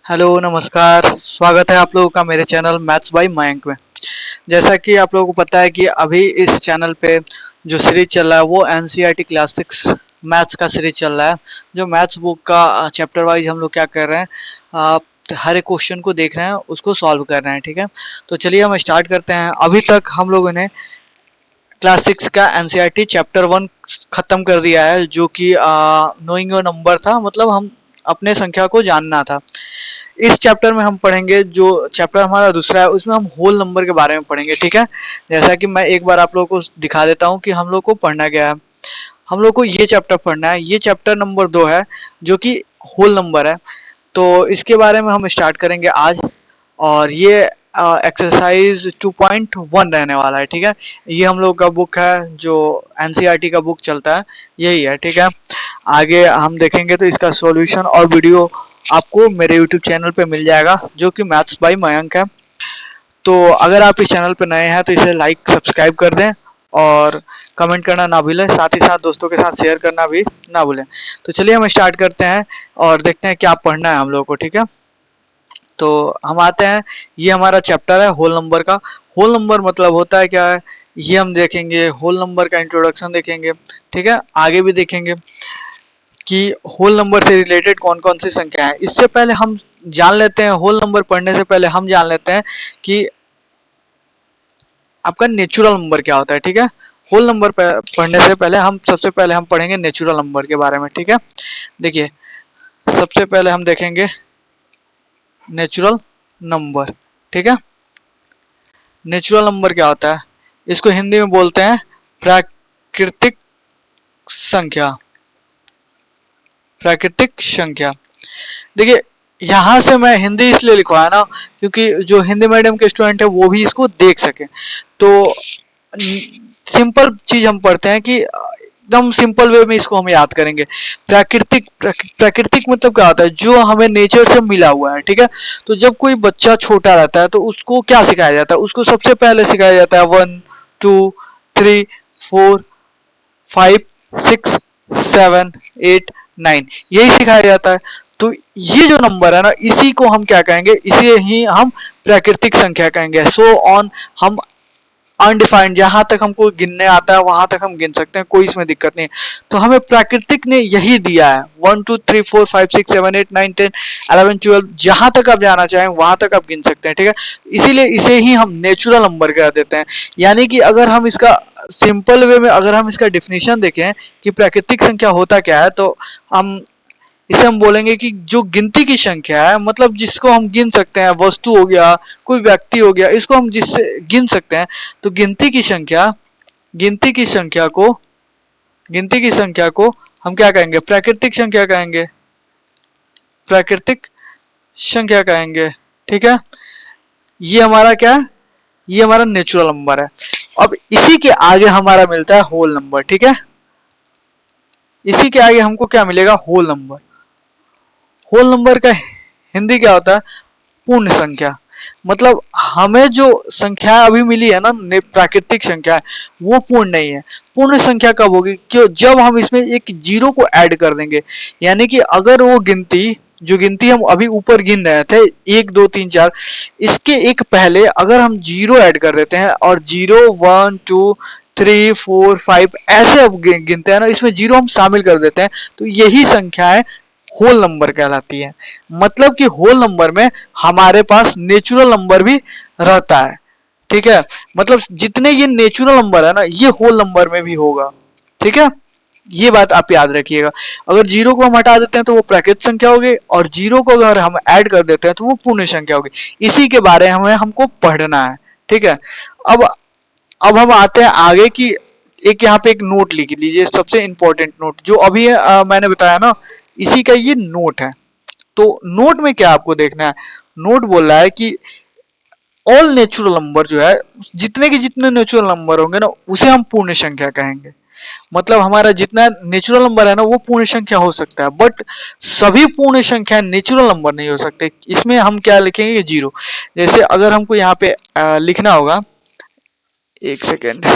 Hello नमस्कार। स्वागत है आप लोगों का मेरे चैनल मैथ्स बाय मयंक में। जैसा कि आप लोगों को पता है कि अभी इस चैनल पे जो सीरीज चल रहा है वो एनसीईआरटी क्लासिक्स मैथ्स का सीरीज चल रहा है। जो मैथ्स बुक का चैप्टर वाइज हम लोग क्या कर रहे हैं, हर एक क्वेश्चन को देख रहे हैं, उसको सॉल्व कर रहे हैं। ठीक है, तो चलिए हम स्टार्ट करते हैं। अभी तक हम लोगों ने क्लास 6 का एनसीईआरटी चैप्टर 1 खत्म कर दिया है, जो कि नोइंग योर नंबर था, मतलब हम अपने संख्या को जानना था। इस चैप्टर में हम पढ़ेंगे, जो चैप्टर हमारा दूसरा है उसमें हम होल नंबर के बारे में पढ़ेंगे। ठीक है, जैसा कि मैं एक बार आप लोगों को दिखा देता हूँ कि हम लोग को पढ़ना क्या है। हम लोग को ये चैप्टर पढ़ना है, ये चैप्टर नंबर 2 है जो कि होल नंबर है। तो इसके बारे में हम स्टार्ट करेंगे आज। और ये एक्सरसाइज 2.1 रहने वाला है। ठीक है, ये हम लोग का बुक है, जो एनसीईआरटी का बुक चलता है यही है। ठीक है, आगे हम देखेंगे तो इसका सॉल्यूशन और वीडियो आपको मेरे यूट्यूब चैनल पे मिल जाएगा, जो कि मैथ्स बाय मयंक है। तो अगर आप इस चैनल पे नए हैं तो इसे लाइक सब्सक्राइब कर दें और कमेंट करना ना भूलें, साथ ही साथ दोस्तों के साथ शेयर करना भी ना भूलें। तो चलिए हम स्टार्ट करते हैं और देखते हैं क्या पढ़ना है हम लोगों को। ठीक है, तो हम आते हैं, ये हमारा चैप्टर है होल नंबर का। होल नंबर मतलब होता है क्या है, ये हम देखेंगे। होल नंबर का इंट्रोडक्शन देखेंगे। ठीक है, आगे भी देखेंगे कि होल नंबर से रिलेटेड कौन कौन सी संख्या है। इससे पहले हम जान लेते हैं, होल नंबर पढ़ने से पहले हम जान लेते हैं कि आपका नेचुरल नंबर क्या होता है। ठीक है, होल नंबर पढ़ने से पहले हम सबसे पहले हम पढ़ेंगे नेचुरल नंबर के बारे में। ठीक है, देखिए सबसे पहले हम देखेंगे नेचुरल नंबर। ठीक है, नेचुरल नंबर क्या होता है, इसको हिंदी में बोलते हैं प्राकृतिक संख्या। प्राकृतिक संख्या, देखिए यहाँ से मैं हिंदी इसलिए लिखवाया ना, क्योंकि जो हिंदी मीडियम के स्टूडेंट है वो भी इसको देख सके। तो सिंपल चीज हम पढ़ते हैं कि एकदम सिंपल वे में इसको हम याद करेंगे। प्राकृतिक मतलब क्या होता है, जो हमें नेचर से मिला हुआ है। ठीक है, तो जब कोई बच्चा छोटा रहता है तो उसको क्या सिखाया जाता है, उसको सबसे पहले सिखाया जाता है 1 2 3 4 5 6 7 8 9, यही सिखाया जाता है। तो ये जो नंबर है ना, इसी को हम क्या कहेंगे, इसे ही हम प्राकृतिक संख्या कहेंगे। सो ऑन, हम अनडिफाइंड, जहां तक हमको गिनने आता है वहां तक हम गिन सकते हैं, कोई इसमें दिक्कत नहीं है। तो हमें प्राकृतिक ने यही दिया है, 1 2 3 4 5 6 7 8 9 10 11 12, जहां तक आप जाना चाहें वहां तक आप गिन सकते हैं। ठीक है, इसीलिए इसे ही हम नेचुरल नंबर कह देते हैं। यानी कि अगर हम इसका सिंपल वे में अगर हम इसका डिफिनीशन देखें कि प्राकृतिक संख्या होता क्या है, तो हम इसे हम बोलेंगे कि जो गिनती की संख्या है, मतलब जिसको हम गिन सकते हैं, वस्तु हो गया, कोई व्यक्ति हो गया, इसको हम जिससे गिन सकते हैं। तो गिनती की संख्या को गिनती की संख्या को हम क्या कहेंगे, प्राकृतिक संख्या कहेंगे। प्राकृतिक संख्या कहेंगे। ठीक है, ये हमारा क्या है, ये हमारा नेचुरल नंबर है। अब इसी के आगे हमारा मिलता है होल नंबर। ठीक है, इसी के आगे हमको क्या मिलेगा, होल नंबर। होल नंबर का हिंदी क्या होता है, पूर्ण संख्या। मतलब हमें जो संख्या अभी मिली है ना, प्राकृतिक संख्या है, वो पूर्ण नहीं है। पूर्ण संख्या कब होगी, क्यों, जब हम इसमें एक जीरो को ऐड कर देंगे। यानी कि अगर वो गिनती, जो गिनती हम अभी ऊपर गिन रहे थे 1 2 3 4, इसके एक पहले अगर हम जीरो ऐड कर देते हैं, और 0 1 2 3 4 5 ऐसे अब गिनते हैं ना, इसमें जीरो हम शामिल कर देते हैं, तो यही संख्या है होल नंबर कहलाती है। मतलब कि होल नंबर में हमारे पास नेचुरल नंबर भी रहता है। ठीक है, मतलब जितने ये नेचुरल नंबर है ना, ये होल नंबर में भी होगा। ठीक है, ये बात आप याद रखिएगा। अगर जीरो को हम हटा देते हैं तो वो प्राकृतिक संख्या होगी, और जीरो को अगर हम ऐड कर देते हैं तो वो पूर्ण संख्या होगी। इसी के बारे में हमको पढ़ना है। ठीक है, अब अब हम आते हैं आगे की। एक यहाँ पे एक नोट लिख लीजिए, सबसे इंपॉर्टेंट नोट जो अभी मैंने बताया ना, इसी का ये नोट है। तो नोट में क्या आपको देखना है, नोट बोल रहा है कि ऑल नेचुरल नंबर जो है, जितने के जितने नेचुरल नंबर होंगे ना, उसे हम पूर्ण संख्या कहेंगे। मतलब हमारा जितना नेचुरल नंबर है ना, वो पूर्ण संख्या हो सकता है, बट सभी पूर्ण संख्या नेचुरल नंबर नहीं हो सकते। इसमें हम क्या लिखेंगे, जीरो। जैसे अगर हमको यहाँ पे लिखना होगा, एक सेकेंड।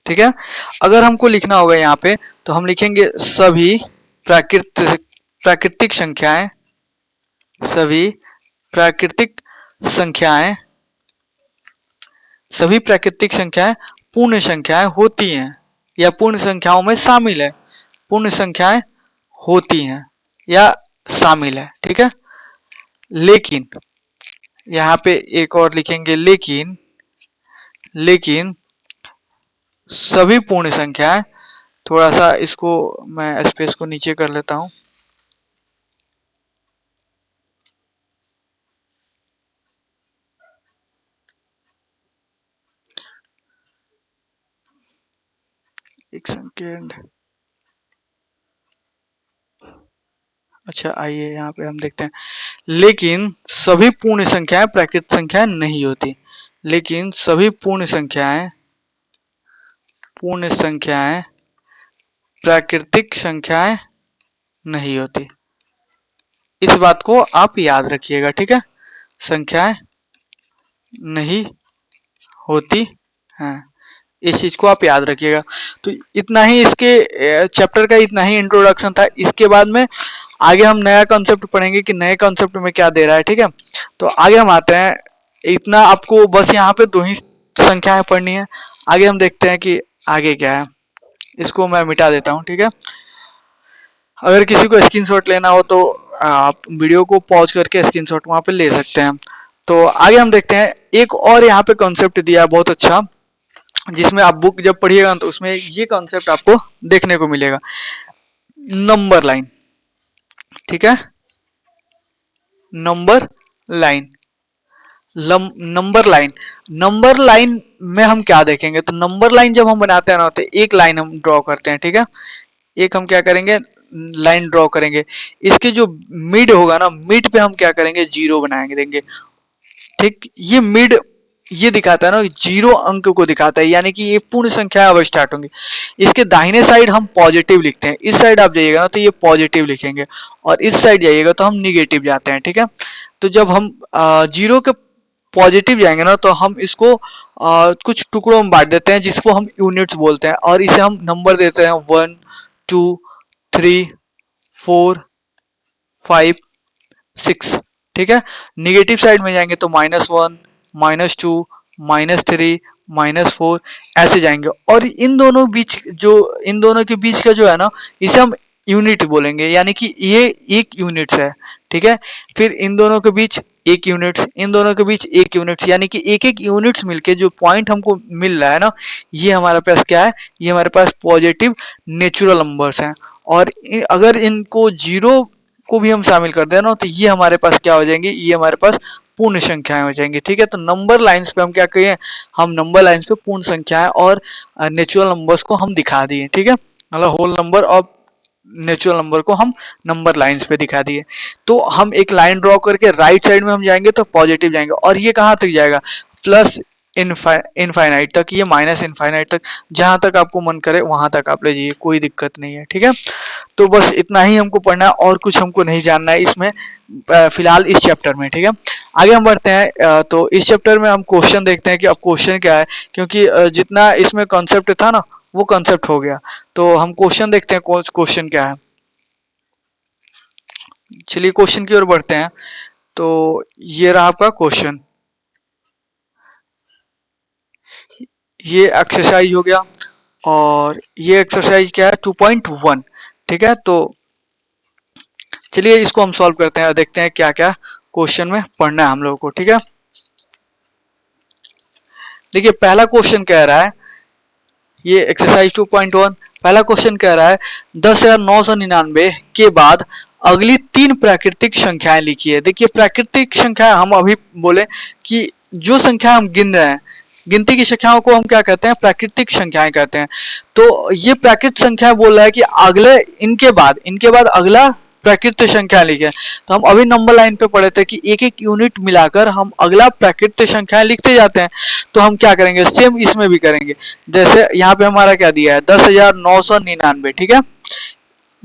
ठीक है। अगर हमको लिखना होगा यहाँ पे तो हम लिखेंगे सभी प्राकृतिक संख्याएं, सभी प्राकृतिक संख्याएं, सभी प्राकृतिक संख्याएं पूर्ण संख्याएं होती हैं या पूर्ण संख्याओं में शामिल है, पूर्ण संख्याएं होती हैं या शामिल है, ठीक है। लेकिन यहाँ पे एक और लिखेंगे, लेकिन सभी पूर्ण संख्याएं, थोड़ा सा इसको मैं स्पेस को नीचे कर लेता हूं। एक सेकेंड। अच्छा आइए यहाँ पे हम देखते हैं, लेकिन सभी पूर्ण संख्याएं प्राकृतिक संख्याएं नहीं होती, लेकिन सभी पूर्ण संख्याएं प्राकृतिक संख्याएं नहीं होती। इस बात को आप याद रखिएगा, ठीक है। संख्याएं नहीं होती हैं, इस चीज को आप याद रखिएगा। तो इतना ही इसके चैप्टर का, इतना ही इंट्रोडक्शन था। इसके बाद में आगे हम नया कॉन्सेप्ट पढ़ेंगे कि नए कॉन्सेप्ट में क्या दे रहा है, ठीक है। तो आगे हम आते हैं, इतना आपको बस यहाँ पे 2 ही संख्याएं पढ़नी है। आगे हम देखते हैं कि आगे क्या है। इसको मैं मिटा देता हूँ, ठीक है। अगर किसी को स्क्रीनशॉट लेना हो तो आप वीडियो को पॉज करके स्क्रीनशॉट वहां पे ले सकते हैं। तो आगे हम देखते हैं, एक और यहाँ पे कॉन्सेप्ट दिया है बहुत अच्छा, जिसमें आप बुक जब पढ़िएगा तो उसमें ये कॉन्सेप्ट आपको देखने को मिलेगा, नंबर लाइन, ठीक है। नंबर लाइन, नंबर लाइन में हम क्या देखेंगे, तो नंबर लाइन जब हम बनाते हैं ना तो एक लाइन हम ड्रॉ करते हैं, ठीक है। एक हम क्या करेंगे, लाइन ड्रॉ करेंगे। इसके जो मिड होगा ना, मिड पे हम क्या करेंगे, जीरो बनाएंगे देंगे, ठीक। ये मिड ये दिखाता है ना, जीरो अंक को दिखाता है, यानी कि ये पूर्ण संख्या अब स्टार्ट होंगी। इसके दाहिने साइड हम पॉजिटिव लिखते हैं, इस साइड आप जाइएगा ना तो ये पॉजिटिव लिखेंगे, और इस साइड जाइएगा तो हम निगेटिव जाते हैं, ठीक है। तो जब हम जीरो के पॉजिटिव जाएंगे ना तो हम इसको कुछ टुकड़ों में बांट देते हैं, जिसको हम यूनिट्स बोलते हैं, और इसे हम नंबर देते हैं 1 2 3 4 5 6, ठीक है। निगेटिव साइड में जाएंगे तो -1 -2 -3 -4 ऐसे जाएंगे, और इन दोनों के बीच का जो है ना, इसे हम यूनिट बोलेंगे, यानी कि ये एक यूनिट है, ठीक है। फिर इन दोनों के बीच एक यूनिट, इन दोनों के बीच एक यूनिट, यानी कि एक एक यूनिट्स मिलके जो पॉइंट हमको मिल रहा है ना, ये हमारे पास क्या है, ये हमारे पास पॉजिटिव नेचुरल नंबर्स हैं। और अगर इनको जीरो को भी हम शामिल कर दें ना तो ये हमारे पास क्या हो जाएंगे, ये हमारे पास पूर्ण संख्याएं हो जाएंगी, ठीक है। तो नंबर लाइंस पे हम क्या करें, हम नंबर लाइंस पे पूर्ण संख्याएं और नेचुरल नंबर्स को हम दिखा दिए, ठीक है। मतलब होल नंबर और नेचुरल नंबर को हम नंबर लाइंस पे दिखा दिए। तो हम एक लाइन ड्रॉ करके राइट साइड में हम जाएंगे तो पॉजिटिव जाएंगे, और ये कहाँ तक जाएगा, प्लस इनफाइनाइट तक, ये माइनस इनफाइनाइट तक, जहां तक आपको मन करे वहां तक आप ले जाइए, कोई दिक्कत नहीं है, ठीक है। तो बस इतना ही हमको पढ़ना है, और कुछ हमको नहीं जानना है इसमें फिलहाल इस चैप्टर में, ठीक है। आगे हम बढ़ते हैं, तो इस चैप्टर में हम क्वेश्चन देखते हैं कि अब क्वेश्चन क्या है, क्योंकि जितना इसमें कॉन्सेप्ट था ना वो कॉन्सेप्ट हो गया। तो हम क्वेश्चन देखते हैं क्वेश्चन क्या है। चलिए क्वेश्चन की ओर बढ़ते हैं। तो ये रहा आपका क्वेश्चन, ये एक्सरसाइज हो गया, और ये एक्सरसाइज क्या है 2.1, ठीक है। तो चलिए इसको हम सॉल्व करते हैं और देखते हैं क्या क्या क्वेश्चन में पढ़ना है हम लोगों को, ठीक है। देखिए पहला क्वेश्चन कह रहा है, ये एक्सरसाइज 2.1, पहला क्वेश्चन कह रहा है 10,999 के बाद अगली 3 प्राकृतिक संख्याएं लिखिए। देखिए प्राकृतिक संख्या हम अभी बोले कि जो संख्या हम गिन रहे हैं, गिनती की संख्याओं को हम क्या कहते हैं, प्राकृतिक संख्याएं कहते हैं। तो ये प्राकृतिक संख्या बोल रहा है कि अगले इनके बाद अगला प्राकृतिक संख्या लिखे। तो हम अभी नंबर लाइन पे पढ़े थे कि एक एक यूनिट मिलाकर हम अगला प्राकृतिक संख्या लिखते जाते हैं। तो हम क्या करेंगे, सेम इसमें भी करेंगे। जैसे यहाँ पे हमारा क्या दिया है 10,999, ठीक है।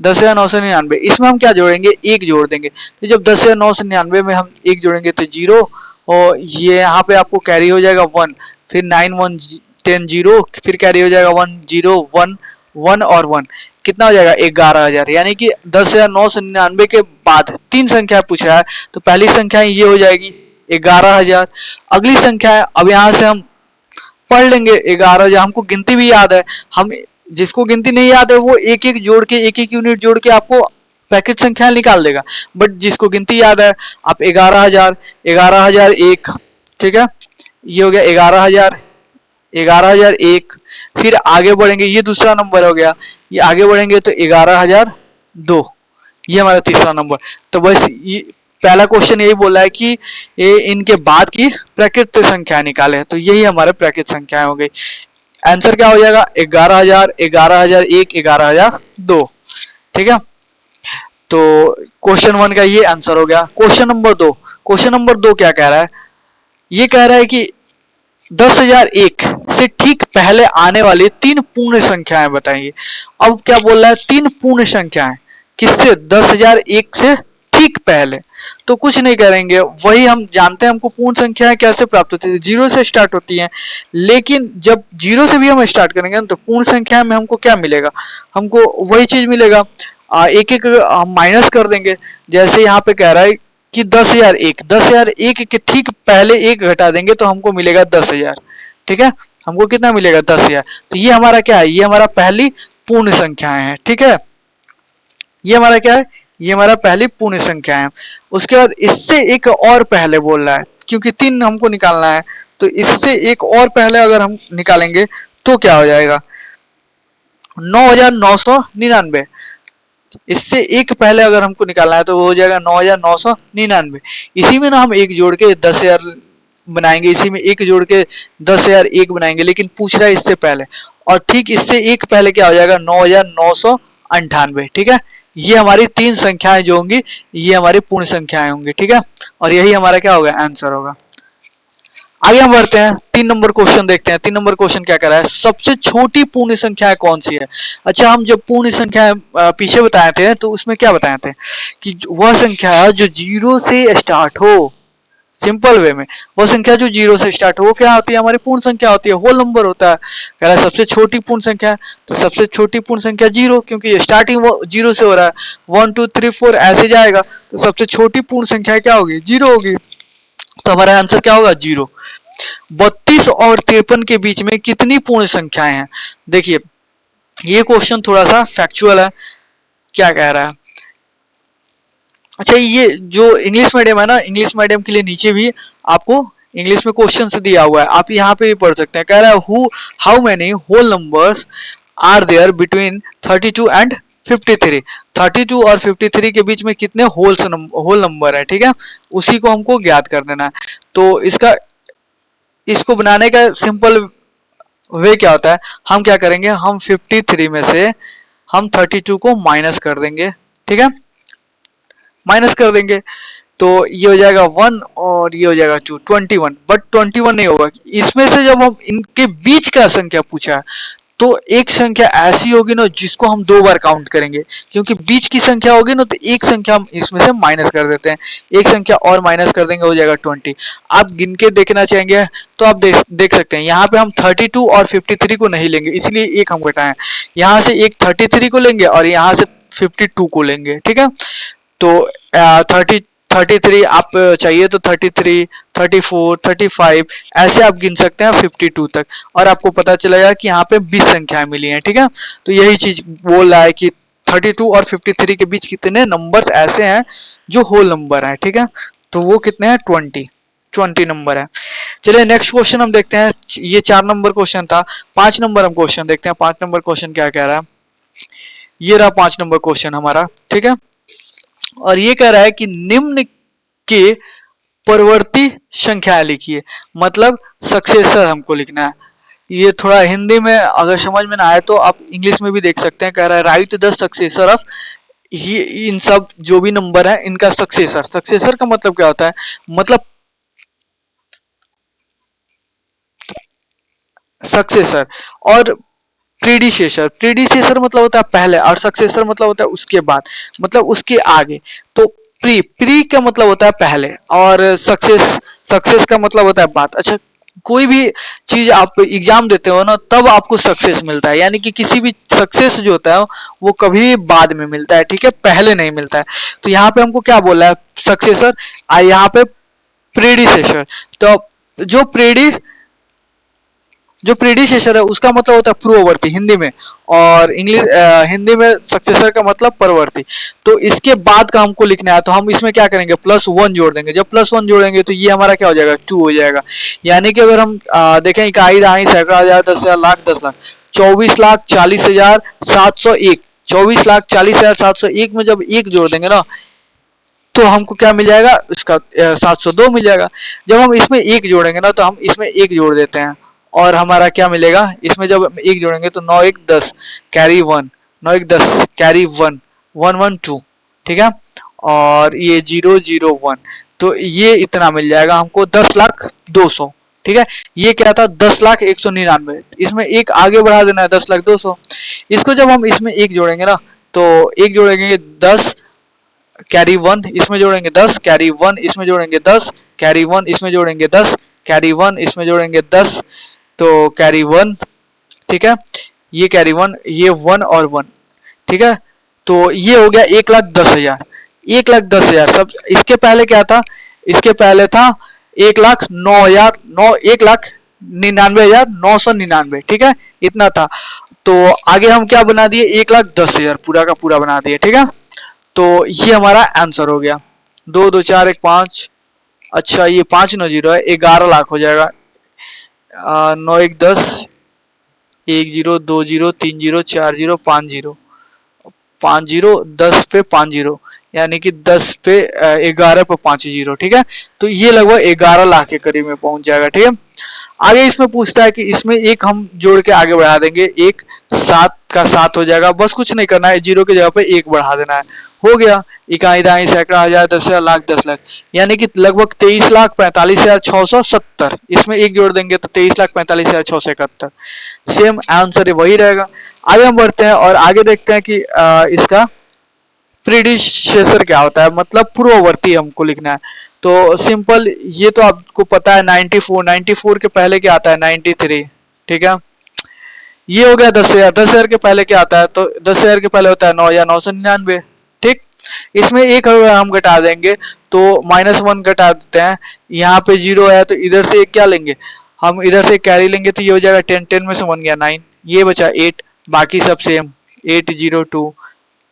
10,999 इसमें हम क्या जोड़ेंगे, एक जोड़ देंगे। तो जब 10,999 में हम एक जोड़ेंगे तो 0, और ये यहाँ पे आपको कैरी हो जाएगा 1, फिर 9 1 10 जीरो, फिर कैरी हो जाएगा 1 0 1 1 और 1, कितना हो जाएगा 11,000। यानी कि 10,999 के बाद तीन संख्या पूछा है, तो पहली संख्या ये हो जाएगी 11,000। अगली संख्या है, अब यहाँ से हम पढ़ लेंगे 11,000, हमको गिनती भी याद है। हम जिसको गिनती नहीं याद है वो एक एक जोड़ के, एक एक यूनिट जोड़ के आपको पैकेट संख्या निकाल देगा, बट जिसको गिनती याद है, आप 11,000, 11,001, ठीक है, ये हो गया 11,000, 11,001। फिर आगे बढ़ेंगे, ये दूसरा नंबर हो गया, ये आगे बढ़ेंगे तो 11,002, ये हमारा तीसरा नंबर। तो बस ये पहला क्वेश्चन यही बोला है कि ये इनके बाद की प्राकृतिक संख्या निकाले, तो यही हमारे प्राकृतिक संख्याएं हो गई। आंसर क्या हो जाएगा 11,000, 11,001, 11,002, ठीक है। तो क्वेश्चन 1 का ये आंसर हो गया। क्वेश्चन नंबर 2, क्वेश्चन नंबर 2 क्या कह रहा है, ये कह रहा है कि 10,001 से ठीक पहले आने वाली तीन पूर्ण संख्याएं बताइए। अब क्या बोल रहा है, तीन पूर्ण संख्याएं, किससे, 10,001 से ठीक पहले। तो कुछ नहीं करेंगे, वही हम जानते हैं, हमको पूर्ण संख्याएं कैसे प्राप्त होती है, जीरो से स्टार्ट होती हैं। लेकिन जब जीरो से भी हम स्टार्ट करेंगे तो पूर्ण संख्या में हमको क्या मिलेगा, हमको वही चीज मिलेगा, एक एक माइनस कर देंगे। जैसे यहाँ पे कह रहा है कि 10,001, 10,001 के ठीक पहले एक घटा देंगे तो हमको मिलेगा 10,000, ठीक है, हमको कितना मिलेगा 10,000। तो ये हमारा क्या है, ये हमारा पहली पूर्ण संख्याएं है, ठीक है, ये हमारा क्या है, ये हमारा पहली पूर्ण संख्या है। उसके बाद इससे एक और पहले बोल रहा है, क्योंकि तीन हमको निकालना है, तो इससे एक और पहले अगर हम निकालेंगे तो क्या हो जाएगा 9,999। इससे एक पहले अगर हमको निकालना है तो वो हो जाएगा 9,999। इसी में ना हम एक जोड़ के 10,000 बनाएंगे, इसी में एक जोड़ के 10,001 बनाएंगे, लेकिन पूछ रहा है इससे पहले, और ठीक इससे एक पहले क्या हो जाएगा 9,998, ठीक है। ये हमारी तीन संख्याएं जो होंगी ये हमारी पूर्ण संख्याएं होंगी, ठीक है, और यही हमारा क्या होगा, आंसर होगा। आगे हम बढ़ते हैं, 3 नंबर क्वेश्चन देखते हैं। 3 नंबर क्वेश्चन क्या कह रहा है, सबसे छोटी पूर्ण संख्या कौन सी है। अच्छा, हम जब पूर्ण संख्या पीछे बताए थे तो उसमें क्या बताए थे कि वह संख्या जो जीरो से स्टार्ट हो, सिंपल वे में वो संख्या जो जीरो से स्टार्ट हो वो क्या होती है, हमारी पूर्ण संख्या होती है, होल नंबर होता है। कह रहा है सबसे छोटी पूर्ण संख्या, तो सबसे छोटी पूर्ण संख्या जीरो, क्योंकि स्टार्टिंग वो जीरो से हो रहा है, 1 2 3 4 ऐसे जाएगा, तो सबसे छोटी पूर्ण संख्या क्या होगी, जीरो होगी। तो हमारा आंसर क्या होगा, जीरो। 32 और 53 के बीच में कितनी पूर्ण संख्याएं हैं। देखिए ये क्वेश्चन थोड़ा सा फैक्चुअल है, क्या कह रहा है। अच्छा, ये जो इंग्लिश मीडियम है ना, इंग्लिश मीडियम के लिए नीचे भी आपको इंग्लिश में क्वेश्चन दिया हुआ है, आप यहाँ पे भी पढ़ सकते हैं। कह रहा है how many whole numbers are there between 32 and 53। 32 और 53 के बीच में कितने होल नंबर है, ठीक है, उसी को हमको ज्ञात कर देना है। तो इसको बनाने का सिंपल वे क्या होता है, हम क्या करेंगे, हम 53 में से हम 32 को माइनस कर देंगे, ठीक है, माइनस कर देंगे, तो ये हो जाएगा 1 और ये हो जाएगा 2, 21। बट 21 नहीं होगा, इसमें से जब हम इनके बीच का संख्या पूछा तो एक संख्या ऐसी होगी ना जिसको हम 2 बार काउंट करेंगे, क्योंकि बीच की संख्या होगी ना तो एक संख्या हम इसमें से माइनस कर देते हैं, एक संख्या और माइनस कर देंगे, हो जाएगा 20। आप गिन के देखना चाहेंगे तो आप देख सकते हैं, यहाँ पे हम 32 और 53 को नहीं लेंगे, इसलिए एक हम घटाएं, यहाँ से एक 33 को लेंगे और यहाँ से 52 को लेंगे, ठीक है। तो 33 आप चाहिए तो 33, 34, 35 ऐसे आप गिन सकते हैं 52 तक, और आपको पता चलेगा कि यहाँ पे 20 संख्याएं मिली हैं, ठीक है। तो यही चीज बोल रहा है कि 32 और 53 के बीच कितने नंबर्स ऐसे हैं जो होल नंबर है, ठीक है, तो वो कितने हैं 20 नंबर है। चलिए नेक्स्ट क्वेश्चन हम देखते हैं, ये 4 नंबर क्वेश्चन था। 5 नंबर हम क्वेश्चन देखते हैं। 5 नंबर क्वेश्चन क्या कह रहा है, ये रहा 5 नंबर क्वेश्चन हमारा, ठीक है, और ये कह रहा है कि निम्न के परवर्ती संख्या लिखिए, मतलब सक्सेसर हमको लिखना है। ये थोड़ा हिंदी में अगर समझ में ना आए तो आप इंग्लिश में भी देख सकते हैं। कह रहा है राइट द सक्सेसर ऑफ, ये इन सब जो भी नंबर है इनका सक्सेसर। सक्सेसर का मतलब क्या होता है, मतलब सक्सेसर और प्रीडिसेसर मतलब होता है पहले, और सक्सेसर मतलब होता है उसके बाद, मतलब उसके आगे। तो प्री का मतलब होता है पहले, और सक्सेस का मतलब होता है बाद। अच्छा, कोई भी चीज आप एग्जाम देते हो ना, तब आपको सक्सेस मिलता है। यानी कि किसी भी सक्सेस जो होता है वो कभी बाद में मिलता है, ठीक है, पहले नहीं मिलता है। तो यहाँ पे हमको क्या बोला है, सक्सेसर, यहाँ पे प्रेडिसेसर। तो जो प्रेडि जो प्रीडिसेसर है उसका मतलब होता है पूर्ववर्ती हिंदी में, और इंग्लिश हिंदी में सक्सेसर का मतलब परवर्ती। तो इसके बाद का हमको लिखना है, तो हम इसमें क्या करेंगे, +1 जोड़ देंगे। जब +1 जोड़ेंगे तो ये हमारा क्या हो जाएगा, 2 हो जाएगा। यानी कि अगर हम देखें, इकाई दहाई सैकड़ा हजार दस हजार लाख 10 लाख, 24,40,701, 24,40,701 में जब एक जोड़ देंगे ना, तो हमको क्या मिल जाएगा, इसका 702 मिल जाएगा। जब हम इसमें एक जोड़ेंगे ना, तो हम इसमें एक जोड़ देते हैं, और हमारा क्या मिलेगा, इसमें जब हम एक जोड़ेंगे तो 9 1 10 कैरी 1, 9 1 10 कैरी 1, 1 1 2, ठीक है, और ये 0 0 1, तो ये इतना मिल जाएगा हमको, 10,02,000, ठीक है। ये क्या था, 10,01,99, इसमें एक आगे बढ़ा देना है, 10,02,000। इसको जब हम इसमें एक जोड़ेंगे ना, तो एक जोड़ेंगे 10 कैरी 1, इसमें जोड़ेंगे 10 कैरी 1, इसमें जोड़ेंगे 10 कैरी 1, इसमें जोड़ेंगे 10 कैरी 1, इसमें जोड़ेंगे 10, तो कैरी 1, ठीक है, ये कैरी 1, ये 1 और 1, ठीक है। तो ये हो गया 1,10,000, 1,10,000। सब इसके पहले क्या था, इसके पहले था 1,09,000, 1,99,999, ठीक है, इतना था। तो आगे हम क्या बना दिए, 1,10,000 पूरा का पूरा बना दिए, ठीक है। तो ये हमारा आंसर हो गया, 2 2 4 1 5, अच्छा ये 5 9 0 है, 11,00,000 हो जाएगा। 9 1 10, 1 0 2 0 3 0 4 0 5 0, 5 0 10 पे 5 0, यानी कि 10 पे 11 पे 5 0, ठीक है। तो ये लगभग 11,00,000 के करीब में पहुंच जाएगा, ठीक है। आगे इसमें पूछता है कि इसमें एक हम जोड़ के आगे बढ़ा देंगे, एक 7 का 7 हो जाएगा, बस कुछ नहीं करना है, जीरो की जगह पे एक बढ़ा देना है, हो गया। इकाई दहाई सैकड़ा हजार दस हजार लाख 10 लाख, यानी कि लगभग 23,45,670, इसमें एक जोड़ देंगे तो 23,45,671, सेम आंसर वही रहेगा। आगे हम बढ़ते हैं और आगे देखते हैं कि इसका प्रीडिसेसर क्या होता है, मतलब पूर्ववर्ती हमको लिखना है। तो सिंपल, ये तो आपको पता है, 94, 94 के पहले क्या आता है, 93, ठीक है। ये हो गया 10,000, 10,000 के पहले क्या आता है, तो 10,000 के पहले होता है 9,999, ठीक। इसमें एक अगर हम घटा देंगे तो -1 घटा देते हैं, यहाँ पे 0 है तो इधर से एक क्या लेंगे, हम इधर से कैरी लेंगे, तो ये हो जाएगा 10, 10 में से 1 गया 9, ये बचा 8, बाकी सब सेम, 802,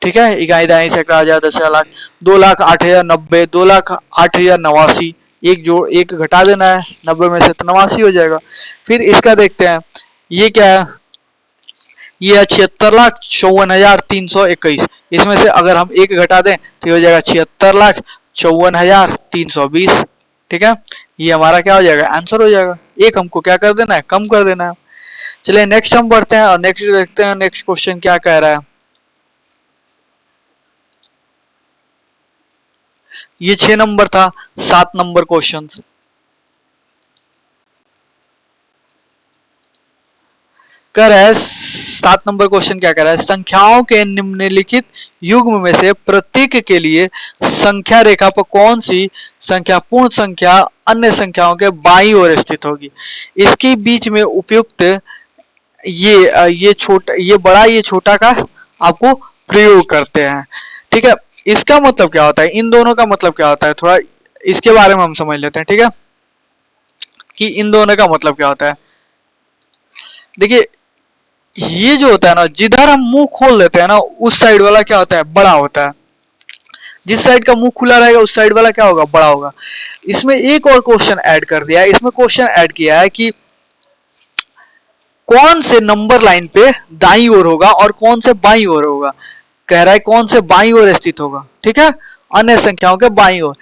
ठीक है। इकाई दाई सैकड़ा हजार दस हजार लाख, 2,08,090, 2,08,089, एक जो एक घटा देना है 90 में से, तो 89 हो जाएगा। फिर इसका देखते हैं, ये क्या है, ये है 76,54,321, इसमें से अगर हम एक घटा दें तो ये हो जाएगा 76,54,320, ठीक है। ये हमारा क्या हो जाएगा, आंसर हो जाएगा। एक हमको क्या कर देना है, कम कर देना है। चलिए नेक्स्ट हम बढ़ते हैं और नेक्स्ट देखते हैं, नेक्स्ट क्वेश्चन क्या कह रहा है। ये 6 नंबर था, 7 नंबर क्वेश्चन कह रहा है। 7 नंबर क्वेश्चन क्या कह रहा है, संख्याओं के निम्नलिखित युग्म में से प्रत्येक के लिए संख्या रेखा पर कौन सी संख्या पूर्ण संख्या अन्य संख्याओं के बाईं ओर स्थित होगी। इसके बीच में उपयुक्त ये छोटा, ये बड़ा, ये छोटा का आपको प्रयोग करते हैं, ठीक है। इसका मतलब क्या होता है, इन दोनों का मतलब क्या होता है, थोड़ा इसके बारे में हम समझ लेते हैं, ठीक है, कि इन दोनों का मतलब क्या होता है। देखिए, ये जो होता है ना, जिधर हम मुंह खोल देते हैं ना, उस साइड वाला क्या होता है, बड़ा होता है। जिस साइड का मुंह खुला रहेगा उस साइड वाला क्या होगा, बड़ा होगा। इसमें एक और क्वेश्चन ऐड कर दिया है, इसमें क्वेश्चन ऐड किया है कि कौन से नंबर लाइन पे दाईं ओर होगा और कौन से बाईं ओर होगा। कह रहा है कौन से बाईं ओर स्थित होगा, ठीक है, अन्य संख्याओं के बाईं ओर।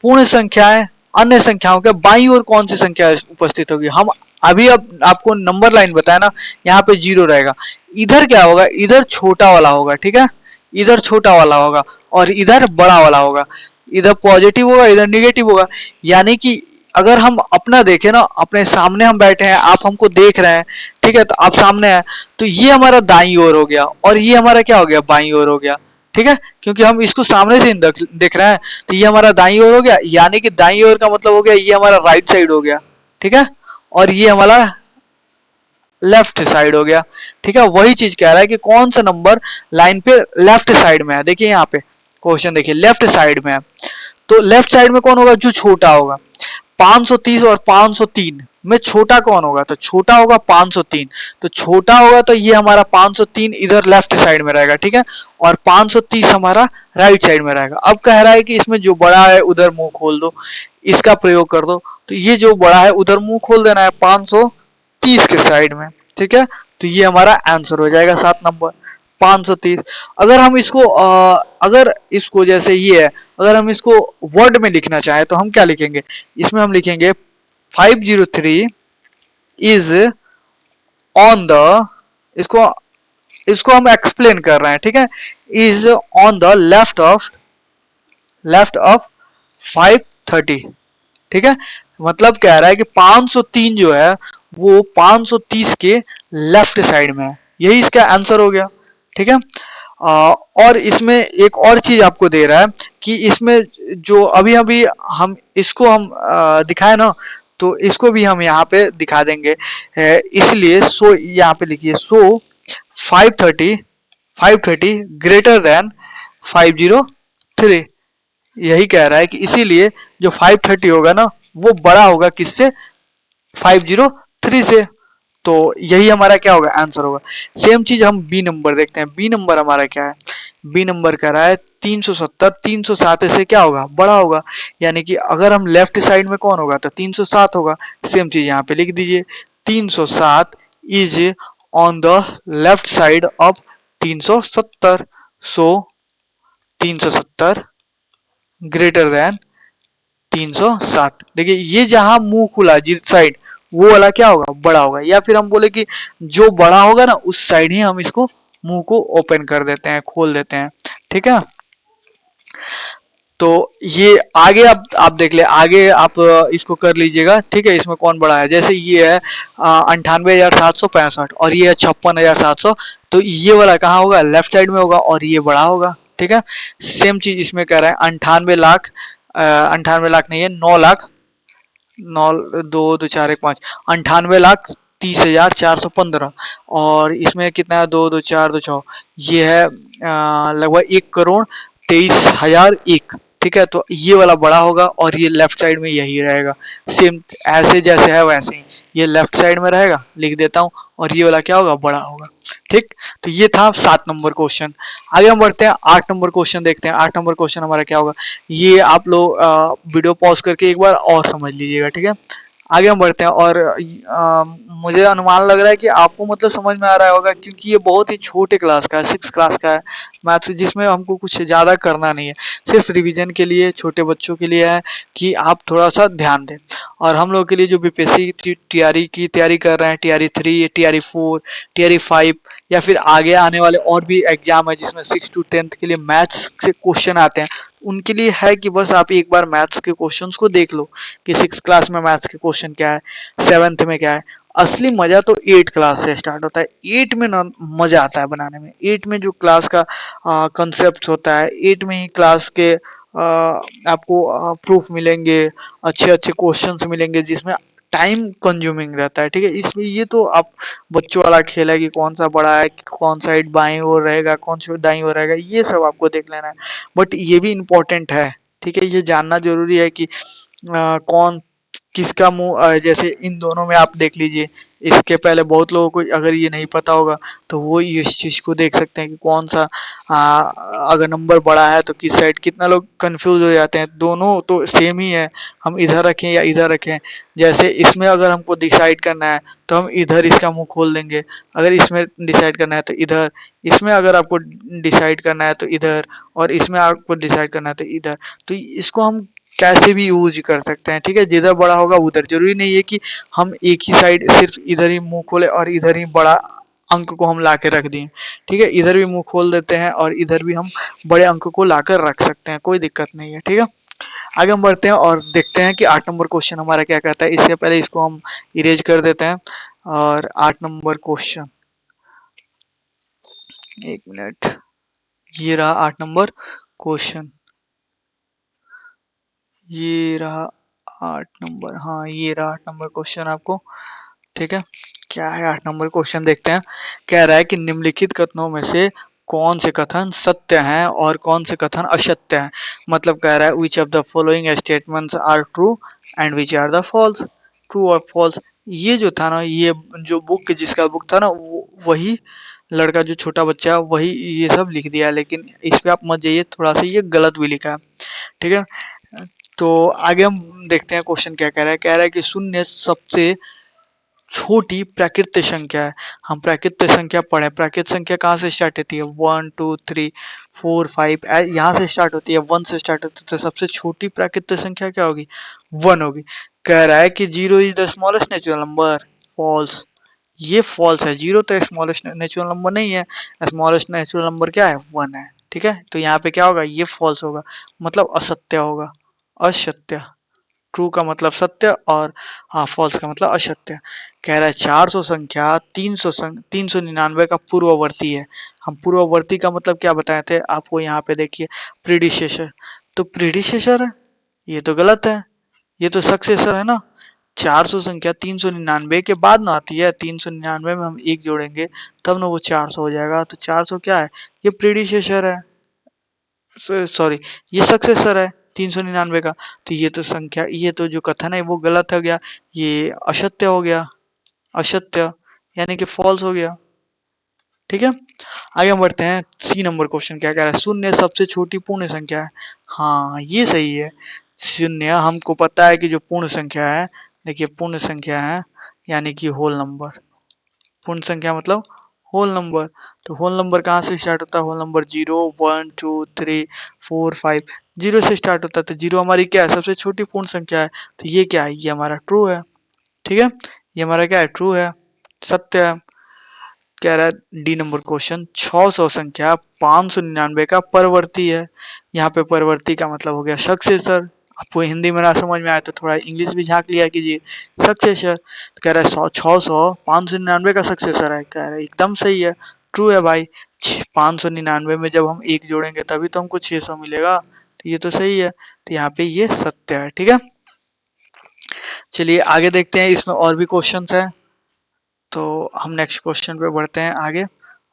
पूर्ण संख्याएं, अन्य संख्याओं के बाईं ओर कौन सी संख्या उपस्थित होगी। हम अभी अब आपको नंबर लाइन बताया ना, यहाँ पे 0 रहेगा, इधर क्या होगा, इधर छोटा वाला होगा, ठीक है, इधर छोटा वाला होगा और इधर बड़ा वाला होगा, इधर पॉजिटिव होगा इधर निगेटिव होगा। यानी कि अगर हम अपना देखें ना, अपने सामने हम बैठे हैं, आप हमको देख रहे हैं, ठीक है, तो आप सामने हैं, तो ये हमारा दाईं ओर हो गया और ये हमारा क्या हो गया, बाईं ओर हो गया, ठीक है, क्योंकि हम इसको सामने से देख रहे हैं, तो ये हमारा दाईं ओर हो गया। यानी कि दाईं ओर का मतलब हो गया ये हमारा राइट साइड हो गया, ठीक है। और ये हमारा लेफ्ट साइड हो गया। ठीक है, वही चीज कह रहा है कि कौन सा नंबर लाइन पे लेफ्ट साइड में है। देखिए यहाँ पे क्वेश्चन देखिए, लेफ्ट साइड में है, तो लेफ्ट साइड में कौन होगा, जो छोटा होगा। 530 और 503 में छोटा कौन होगा, तो छोटा होगा 503। तो छोटा होगा तो ये हमारा 503 इधर लेफ्ट साइड में रहेगा। ठीक है, और 530 हमारा राइट साइड में रहेगा। अब कह रहा है कि इसमें जो बड़ा है उधर मुंह खोल दो, इसका प्रयोग कर दो। तो ये जो बड़ा है उधर मुंह खोल देना है 530 के साइड में। ठीक है, तो ये हमारा आंसर हो जाएगा 7 नंबर 530। अगर हम इसको अगर इसको जैसे ये है, अगर हम इसको वर्ड में लिखना चाहें तो हम क्या लिखेंगे, इसमें हम लिखेंगे 503 इज ऑन द, इसको इसको हम एक्सप्लेन कर रहे हैं। ठीक है, is on the left of 530। ठीक है, मतलब कह रहा है कि 503 जो है वो 530 के लेफ्ट साइड में है। यही इसका आंसर हो गया। ठीक है, और इसमें एक और चीज आपको दे रहा है कि इसमें जो अभी अभी हम इसको हम दिखाए ना, तो इसको भी हम यहाँ पे दिखा देंगे। इसलिए सो यहाँ पे लिखिए, सो 530 530 ग्रेटर देन 503। यही कह रहा है कि इसीलिए जो 530 होगा ना वो बड़ा होगा किससे, 503 से। तो यही हमारा क्या होगा, आंसर होगा। सेम चीज हम बी नंबर देखते हैं। बी नंबर हमारा क्या है, बी नंबर कह रहा है 370 307 से क्या होगा, बड़ा होगा। यानी कि अगर हम लेफ्ट साइड में कौन होगा, तो 307 होगा। सेम चीज यहाँ पे लिख दीजिए, 307 is on the left side of 370। So 370 greater than 307। देखिए ये जहां मुंह खुला जिस साइड, वो वाला क्या होगा, बड़ा होगा। या फिर हम बोले कि जो बड़ा होगा ना उस साइड ही हम इसको मुंह को ओपन कर देते हैं, खोल देते हैं। ठीक है, तो ये आगे आप देख ले, आगे आप इसको कर लीजिएगा। ठीक है, इसमें कौन बड़ा है, जैसे ये है 98,765 और ये है 56,700। तो ये वाला कहाँ होगा, लेफ्ट साइड में होगा और ये बड़ा होगा। ठीक है, सेम चीज इसमें कह रहा है 98 लाख, 98 लाख नहीं है, 9 लाख, 9 दो दो चार एक 5, 98,30,415। और इसमें कितना है, 2 2 4 2 6, ये है लगभग 1,23,001। ठीक है, तो ये वाला बड़ा होगा और ये लेफ्ट साइड में यही रहेगा। सेम ऐसे जैसे है वैसे ही ये लेफ्ट साइड में रहेगा, लिख देता हूँ, और ये वाला क्या होगा, बड़ा होगा। ठीक, तो ये था 7 नंबर क्वेश्चन। आगे हम बढ़ते हैं, 8 नंबर क्वेश्चन देखते हैं। 8 नंबर क्वेश्चन हमारा क्या होगा, ये आप लोग वीडियो पॉज करके एक बार और समझ लीजिएगा। ठीक है, आगे हम बढ़ते हैं। और मुझे अनुमान लग रहा है कि आपको मतलब समझ में आ रहा होगा, क्योंकि ये बहुत ही छोटे क्लास का है, 6 क्लास का है मैथ्स, जिसमें हमको कुछ ज़्यादा करना नहीं है, सिर्फ रिवीजन के लिए, छोटे बच्चों के लिए है कि आप थोड़ा सा ध्यान दें। और हम लोग के लिए जो बीपीएससी की तैयारी कर रहे हैं, TRE 3, TRE 4, TRE 5, या फिर आगे आने वाले और भी एग्जाम है जिसमें 6 to 10th के लिए मैथ्स से क्वेश्चन आते हैं, उनके लिए है कि बस आप एक बार मैथ्स के क्वेश्चंस को देख लो कि 6 क्लास में मैथ्स के क्वेश्चन क्या है, 7th में क्या है। असली मजा तो 8 क्लास से स्टार्ट होता है। 8 में ना मजा आता है बनाने में। 8 में जो क्लास का कंसेप्ट होता है, 8 में ही क्लास के आपको प्रूफ मिलेंगे, अच्छे अच्छे क्वेश्चंस मिलेंगे जिसमें टाइम कंज्यूमिंग रहता है। ठीक है, इसमें ये तो आप बच्चों वाला खेल है कि कौन सा बड़ा है, कौन साइड बाएं ओर रहेगा, कौन सा दाईं ओर रहेगा, ये सब आपको देख लेना है। बट ये भी इम्पोर्टेंट है। ठीक है, ये जानना जरूरी है कि कौन किसका मुंह, जैसे इन दोनों में आप देख लीजिए। इसके पहले बहुत लोगों को अगर ये नहीं पता होगा तो वो इस चीज को देख सकते हैं कि कौन सा अगर नंबर बड़ा है तो किस साइड। कितना लोग कंफ्यूज हो जाते हैं, दोनों तो सेम ही है, हम इधर रखें या इधर रखें। जैसे इसमें अगर हमको डिसाइड करना है तो हम इधर इसका मुंह खोल देंगे, अगर इसमें डिसाइड करना है तो इधर, इसमें अगर आपको डिसाइड करना है तो इधर, और इसमें आपको डिसाइड करना है तो इधर। तो इसको हम कैसे भी यूज कर सकते हैं। ठीक है, जिधर बड़ा होगा उधर, जरूरी नहीं है कि हम एक ही साइड सिर्फ इधर ही मुंह खोले और इधर ही बड़ा अंक को हम ला के रख दिए। ठीक है, इधर भी मुंह खोल देते हैं और इधर भी हम बड़े अंक को लाकर रख सकते हैं, कोई दिक्कत नहीं है। ठीक है, आगे हम बढ़ते हैं और देखते हैं कि 8 नंबर क्वेश्चन हमारा क्या कहता है। इससे पहले इसको हम इरेज कर देते हैं। और 8 नंबर क्वेश्चन, एक मिनट, ये रहा 8 नंबर क्वेश्चन, ये रहा 8 नंबर, हाँ ये रहा 8 नंबर क्वेश्चन आपको। ठीक है, क्या है 8 नंबर क्वेश्चन, देखते हैं। कह रहा है कि निम्नलिखित कथनों में से कौन से कथन सत्य हैं और कौन से कथन असत्य हैं। मतलब कह रहा है which of the following statements are true and which are the false. True और फॉल्स, ये जो था ना, ये जो बुक जिसका बुक था ना, वही लड़का जो छोटा बच्चा वही ये सब लिख दिया, लेकिन इस पे आप मत जाइए, थोड़ा सा ये गलत भी लिखा है। ठीक है, तो आगे हम देखते हैं क्वेश्चन क्या कह रहा है। कह रहा है कि शून्य सबसे छोटी प्राकृत संख्या है। हम प्राकृत संख्या पढ़े, प्राकृत संख्या कहाँ से स्टार्ट होती है, 1 2 3 4 5, यहाँ से स्टार्ट होती है, 1 से स्टार्ट होती है। तो सबसे छोटी प्राकृत संख्या क्या होगी, 1 होगी। कह रहा है कि 0 is the smallest natural number. False, ये फॉल्स है। 0 तो स्मॉलेस्ट नेचुरल नंबर नहीं है, स्मॉलेस्ट नेचुरल नंबर क्या है, 1 है। ठीक है, तो यहाँ पे क्या होगा, ये फॉल्स होगा, मतलब असत्य होगा, असत्य। ट्रू का मतलब सत्य और हाँ फॉल्स का मतलब असत्य। कह रहा है 400 संख्या 399 का पूर्ववर्ती है। हम पूर्ववर्ती का मतलब क्या बताए थे आपको, यहाँ पे देखिए प्रीडिसेसर। तो प्रीडिसेसर है, ये तो गलत है, ये तो सक्सेसर है ना। 400 संख्या 399 के बाद ना आती है, 399 में हम एक जोड़ेंगे तब ना वो 400 हो जाएगा। तो 400 क्या है, ये प्रीडिसेसर है, सॉरी ये सक्सेसर है 399 का। तो ये तो संख्या, ये तो जो कथन है वो गलत हो गया, ये असत्य हो गया, असत्य यानी कि फॉल्स हो गया। ठीक है, आगे हम बढ़ते हैं। सी नंबर क्वेश्चन क्या कह रहा है, शून्य सबसे छोटी पूर्ण संख्या है। हाँ ये सही है, शून्य हमको पता है कि जो पूर्ण संख्या है, देखिए पूर्ण संख्या है यानी कि होल नंबर। पूर्ण संख्या मतलब होल नंबर। तो होल नंबर कहाँ से स्टार्ट होता है, होल नंबर 0 1 2 3 4 5 जीरो से स्टार्ट होता है। तो जीरो हमारी क्या है, सबसे छोटी पूर्ण संख्या है। तो ये क्या है, ये हमारा ट्रू है। ठीक है, ये हमारा क्या है, ट्रू है, सत्य है। कह रहा है डी नंबर क्वेश्चन, 600 संख्या 599 का परवर्ती है। यहाँ पे परवर्ती का मतलब हो गया सक्सेसर। आपको हिंदी में ना समझ में आए तो थोड़ा इंग्लिश भी झांक लिया कीजिए, सक्सेसर। कह रहा है 600 599 का सक्सेसर है। कह रहा है एकदम सही है, ट्रू है भाई। 599 में जब हम एक जोड़ेंगे तभी तो हमको 600 मिलेगा, तो ये तो सही है। तो यहाँ पे ये सत्य है। ठीक है, चलिए आगे देखते हैं, इसमें और भी क्वेश्चन है। तो हम नेक्स्ट क्वेश्चन पे बढ़ते हैं आगे।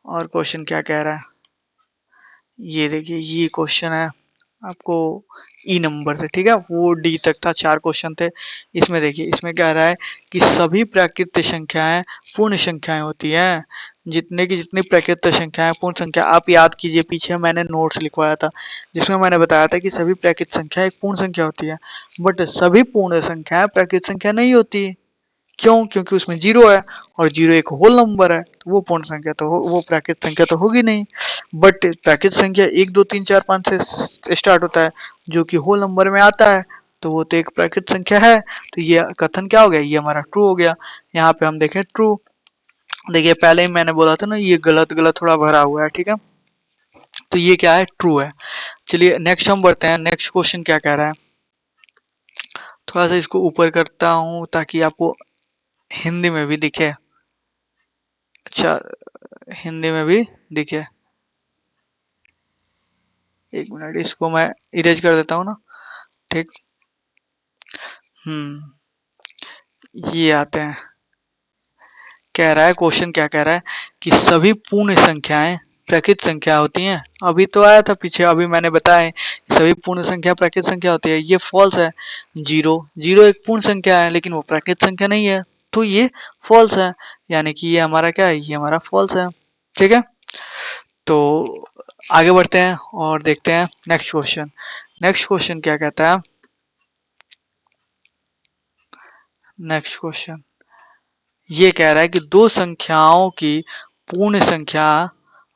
और क्वेश्चन क्या कह रहा है, ये देखिए ये क्वेश्चन है आपको ई नंबर से। ठीक है, वो डी तक था, 4 क्वेश्चन थे। इसमें देखिए, इसमें कह रहा है कि सभी प्राकृत संख्याएं पूर्ण संख्याएं होती हैं। जितने की जितनी प्राकृत संख्याएं पूर्ण संख्या, आप याद कीजिए पीछे मैंने नोट्स लिखवाया था जिसमें मैंने बताया था कि सभी प्राकृत संख्या एक पूर्ण संख्या होती है, बट सभी पूर्ण संख्याएं प्राकृत संख्या नहीं होती। क्यों, क्योंकि उसमें जीरो है और जीरो एक होल नंबर है, तो वो पूर्ण संख्या तो वो प्राकृत संख्या तो होगी नहीं। बट प्राकृत संख्या 1 2 3 4 5 से स्टार्ट होता है, जो कि होल नंबर में आता है, तो वो तो एक प्राकृत संख्या है। तो ये कथन क्या हो गया, ये हमारा ट्रू हो गया। यहाँ पे हम देखें ट्रू, देखिए पहले ही मैंने बोला था ना ये गलत गलत थोड़ा भरा हुआ है। ठीक है, तो ये क्या है, ट्रू है। चलिए नेक्स्ट हम बढ़ते हैं, नेक्स्ट क्वेश्चन क्या कह रहा है। थोड़ा सा इसको ऊपर करता हूँ ताकि आपको हिंदी में भी दिखे। अच्छा, हिंदी में भी दिखे, एक मिनट इसको मैं इरेज कर देता हूँ ना। ठीक, ये आते हैं। कह रहा है क्वेश्चन क्या कह रहा है कि सभी पूर्ण संख्याएं प्राकृत संख्या होती हैं। अभी तो आया था पीछे, अभी मैंने बताया है, सभी पूर्ण संख्या प्राकृत संख्या होती है, ये फॉल्स है। जीरो जीरो एक पूर्ण संख्या है लेकिन वो प्राकृत संख्या नहीं है, तो ये फॉल्स है, यानी कि ये हमारा क्या है, ये हमारा फॉल्स है। ठीक है, तो आगे बढ़ते हैं और देखते हैं नेक्स्ट क्वेश्चन। नेक्स्ट क्वेश्चन क्या कहता है, नेक्स्ट क्वेश्चन ये कह रहा है कि दो संख्याओं की पूर्ण संख्या,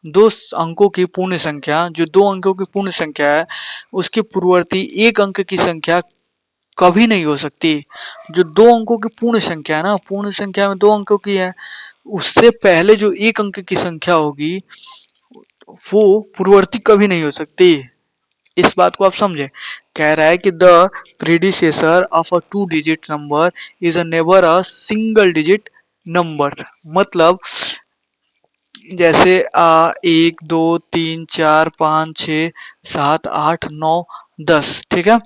दो अंकों की पूर्ण संख्या, जो दो अंकों की पूर्ण संख्या है उसके पूर्ववर्ती एक अंक की संख्या कभी नहीं हो सकती। जो दो अंकों की पूर्ण संख्या है ना, पूर्ण संख्या में 2 अंकों की है, उससे पहले जो एक अंक की संख्या होगी वो पूर्ववर्ती कभी नहीं हो सकती। इस बात को आप समझे। कह रहा है कि the predecessor of a 2 digit number is a never a single digit number. मतलब जैसे 1 2 3 4 5 6 7 8 9 10, ठीक है,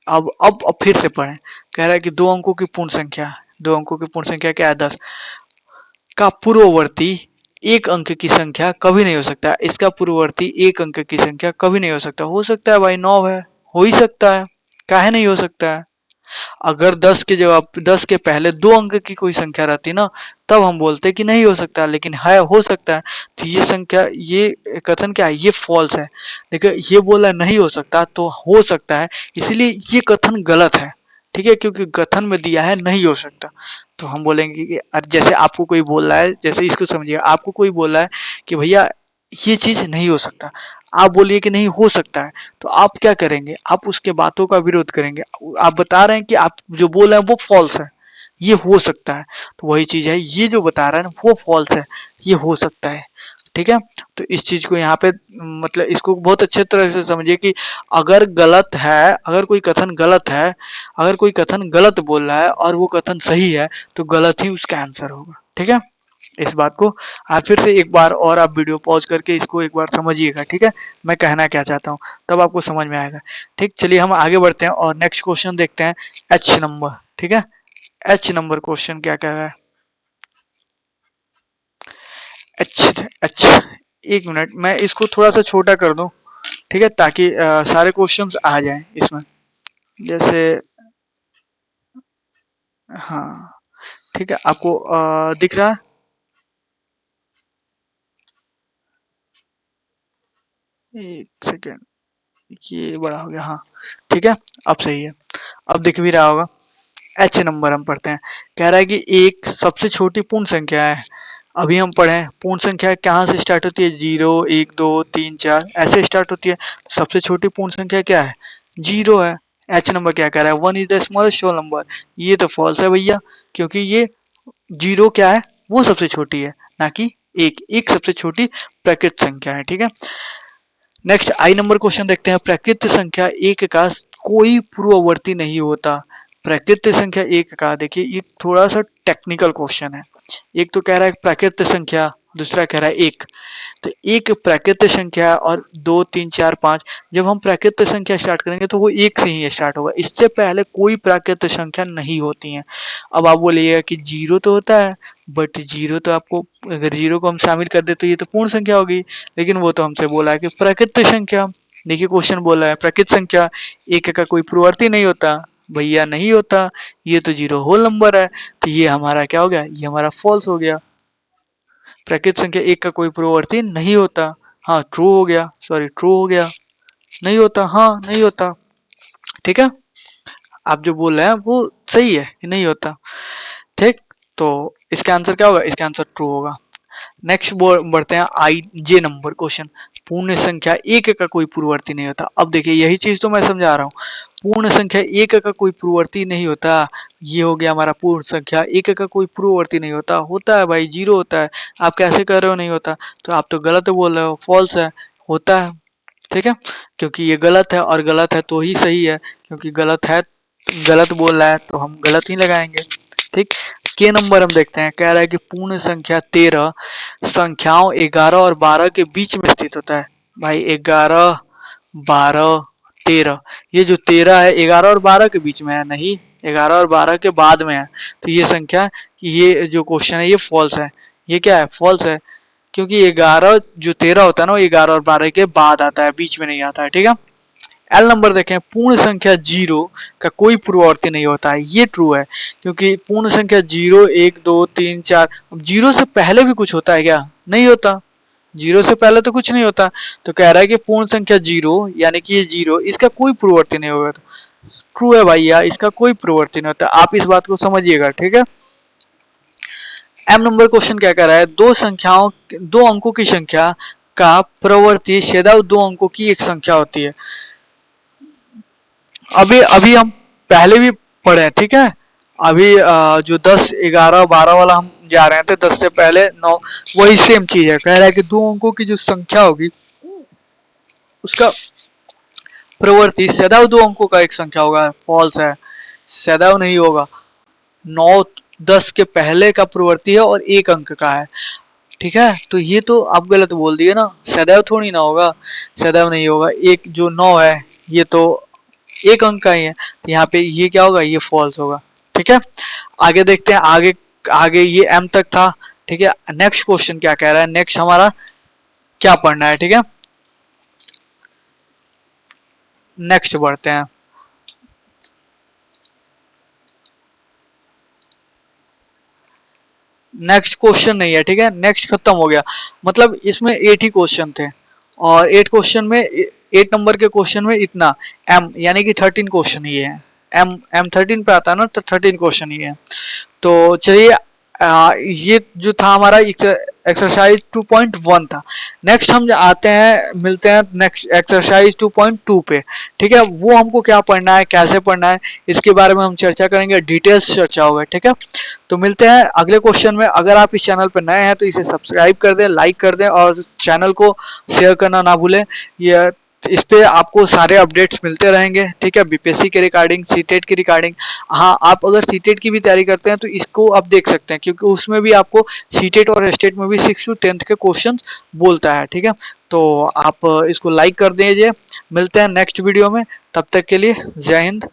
अब फिर से पढ़ें। कह रहा है कि दो अंकों की पूर्ण संख्या, दो अंकों की पूर्ण संख्या क्या है 10 का पूर्ववर्ती एक अंक की संख्या कभी नहीं हो सकता। इसका पूर्ववर्ती एक अंक की संख्या कभी नहीं हो सकता है भाई 9 है, हो ही सकता है, काहे नहीं हो सकता है। अगर 10 के जवाब 10 के पहले दो अंक की कोई संख्या रहती ना, तब हम बोलते कि नहीं हो सकता, लेकिन है, हो सकता है। तो ये संख्या, ये कथन क्या है, ये फॉल्स है। देखिए ये बोला नहीं हो सकता तो हो सकता है, इसलिए ये कथन गलत है। ठीक है, क्योंकि कथन में दिया है नहीं हो सकता। तो हम बोलेंगे कि जैसे आपको कोई बोल रहा है, जैसे इसको समझिए, आपको कोई बोल रहा है कि भैया ये चीज नहीं हो सकता, आप बोलिए कि नहीं हो सकता है, तो आप क्या करेंगे, आप उसके बातों का विरोध करेंगे। आप बता रहे हैं कि आप जो बोल रहे हैं वो फॉल्स है, ये हो सकता है। तो वही चीज है, ये जो बता रहा है ना वो फॉल्स है, ये हो सकता है। ठीक है, तो इस चीज को यहाँ पे मतलब इसको बहुत अच्छे तरह से समझिए कि अगर गलत है, अगर कोई कथन गलत है, अगर कोई कथन गलत बोल रहा है और वो कथन सही है, तो गलत ही उसका आंसर होगा। ठीक है, इस बात को आप फिर से एक बार और आप वीडियो पॉज करके इसको एक बार समझिएगा। ठीक है, मैं कहना क्या चाहता हूँ, तब आपको समझ में आएगा। ठीक, चलिए हम आगे बढ़ते हैं और नेक्स्ट क्वेश्चन देखते हैं, एच नंबर। ठीक है, एच नंबर क्वेश्चन क्या कह रहा है। एच एच, एक मिनट मैं इसको थोड़ा सा छोटा कर दूं, ठीक है, ताकि सारे क्वेश्चंस आ जाएं इसमें। जैसे हाँ, ठीक है, आपको दिख रहा है। एक सेकेंड, ये बड़ा हो गया, हाँ ठीक है, अब सही है, अब दिख भी रहा होगा। एच नंबर हम पढ़ते हैं। कह रहा है कि एक सबसे छोटी पूर्ण संख्या है। अभी हम पढ़े पूर्ण संख्या कहाँ से स्टार्ट होती है, 0 1 2 3 4 ऐसे स्टार्ट होती है। सबसे छोटी पूर्ण संख्या क्या है, 0 है। एच नंबर क्या कह रहा है, 1 is the smallest whole number. ये तो फॉल्स है भैया, क्योंकि ये 0 क्या है, वो सबसे छोटी है, ना कि एक सबसे छोटी प्राकृत संख्या है। ठीक है, नेक्स्ट आई नंबर क्वेश्चन देखते हैं। प्राकृत संख्या एक का कोई पूर्ववर्ती नहीं होता। प्राकृत संख्या एक का, देखिए ये थोड़ा सा टेक्निकल क्वेश्चन है। एक तो कह रहा है प्राकृत संख्या, दूसरा कह रहा है एक। तो एक प्राकृत संख्या और 2 3 4 5, जब हम प्राकृत संख्या स्टार्ट करेंगे तो वो एक से ही स्टार्ट होगा, इससे पहले कोई प्राकृत संख्या नहीं होती है। अब आप बोलिएगा कि 0 तो होता है, बट 0 तो आपको, अगर 0 को हम शामिल कर दे तो ये तो पूर्ण संख्या होगी, लेकिन वो तो हमसे बोला है कि प्राकृत संख्या। देखिए क्वेश्चन बोला है प्राकृत संख्या एक का कोई पूर्ववर्ती नहीं होता, भैया नहीं होता, ये तो 0 होल नंबर है। तो ये हमारा क्या हो गया, ये हमारा फॉल्स हो गया। प्राकृत संख्या एक का कोई पूर्ववर्ती नहीं होता, हाँ ट्रू हो गया, सॉरी ट्रू हो गया, नहीं होता, हाँ नहीं होता। ठीक है, आप जो बोल रहे हैं वो सही है कि नहीं होता। ठीक, तो इसका आंसर क्या होगा, इसका आंसर ट्रू होगा। नेक्स्ट बढ़ते हैं आई जे नंबर क्वेश्चन। पूर्ण संख्या एक का कोई पूर्ववर्ती नहीं होता। अब देखिए यही चीज तो मैं समझा रहा हूँ, पूर्ण संख्या एक का कोई पूर्ववर्ती नहीं होता। ये हो गया हमारा पूर्ण संख्या एक का कोई पूर्ववर्ती नहीं होता, होता है भाई, 0 होता है। आप कैसे कह रहे हो नहीं होता, तो आप तो गलत बोल रहे हो, फॉल्स है, होता है। ठीक है, क्योंकि ये गलत है और गलत है तो ही सही है, क्योंकि गलत है, गलत बोल रहा है तो हम गलत ही लगाएंगे। ठीक, के नंबर हम देखते हैं। कह रहा है कि पूर्ण संख्या 13 संख्याओं 11 और 12 के बीच में स्थित होता है। भाई 11 12 13, ये जो 13 है 11 और 12 के बीच में है, नहीं 11 और 12 के बाद में है। तो ये संख्या, ये जो क्वेश्चन है ये फॉल्स है। ये क्या है, फॉल्स है, क्योंकि 11 जो 13 होता है ना वो 11 और 12 के बाद आता है, बीच में नहीं आता है। ठीक है, एल नंबर देखें। पूर्ण संख्या 0 का कोई पूर्ववर्ती नहीं होता है, ये ट्रू है, क्योंकि पूर्ण संख्या 0 1 2 3 4, अब 0 से पहले भी कुछ होता है क्या, नहीं होता, 0 से पहले तो कुछ नहीं होता। तो कह रहा है कि पूर्ण संख्या 0 यानी कि ये 0, इसका कोई पूर्ववर्ती नहीं होगा। ट्रू है भैया, इसका कोई पूर्ववर्ती नहीं होता, आप इस बात को समझिएगा। ठीक है, एम नंबर क्वेश्चन क्या कर रहा है, दो संख्याओं, दो अंकों की संख्या का प्रवर्ती सदैव दो अंकों की एक संख्या होती है। अभी अभी हम पहले भी पढ़े, ठीक है, अभी जो 10 11 12 वाला हम जा रहे थे, 10 से पहले 9, वही सेम चीज है। कह रहा है कि दो अंकों की जो संख्या होगी उसका प्रवर्ती सदैव दो अंकों का एक संख्या होगा, फॉल्स है, सदैव नहीं होगा। 9 10 के पहले का प्रवर्ती है और एक अंक का है। ठीक है, तो ये तो आप गलत बोल दिए ना, सदैव थोड़ी ना होगा, सदैव नहीं होगा। एक जो 9 है ये तो 1 अंक का ही है, तो यहाँ पे ये क्या होगा, ये फॉल्स होगा। ठीक है, आगे देखते हैं, आगे आगे ये m तक था। ठीक है, नेक्स्ट क्वेश्चन क्या कह रहा है, नेक्स्ट हमारा क्या पढ़ना है। ठीक है, नेक्स्ट बढ़ते हैं। नेक्स्ट क्वेश्चन नहीं है। ठीक है, नेक्स्ट खत्म हो गया, मतलब इसमें 8 ही क्वेश्चन थे, और 8 क्वेश्चन में 8 नंबर के क्वेश्चन में इतना m यानी कि 13 क्वेश्चन ही है। m 13 पे आता है ना, तो 13 क्वेश्चन ही है। तो चलिए, ये जो था हमारा एक्सरसाइज 2.1 था। नेक्स्ट हम आते हैं, मिलते हैं नेक्स्ट एक्सरसाइज 2.2 पे। ठीक है, वो हमको क्या पढ़ना है, कैसे पढ़ना है, इसके बारे में हम चर्चा करेंगे, डिटेल्स चर्चा होगा। ठीक है, तो मिलते हैं अगले क्वेश्चन में। अगर आप इस चैनल पर नए हैं तो इसे सब्सक्राइब कर दें, लाइक कर दें, और चैनल को शेयर करना ना भूलें। ये इस पे आपको सारे अपडेट्स मिलते रहेंगे। ठीक है, बीपीएससी के रिगार्डिंग, सीटेट की रिगार्डिंग। हाँ, आप अगर सीटेट की भी तैयारी करते हैं तो इसको आप देख सकते हैं, क्योंकि उसमें भी आपको सीटेट और स्टेट में भी 6 to 10th के क्वेश्चन बोलता है। ठीक है, तो आप इसको लाइक कर दीजिए। मिलते हैं नेक्स्ट वीडियो में, तब तक के लिए जय हिंद,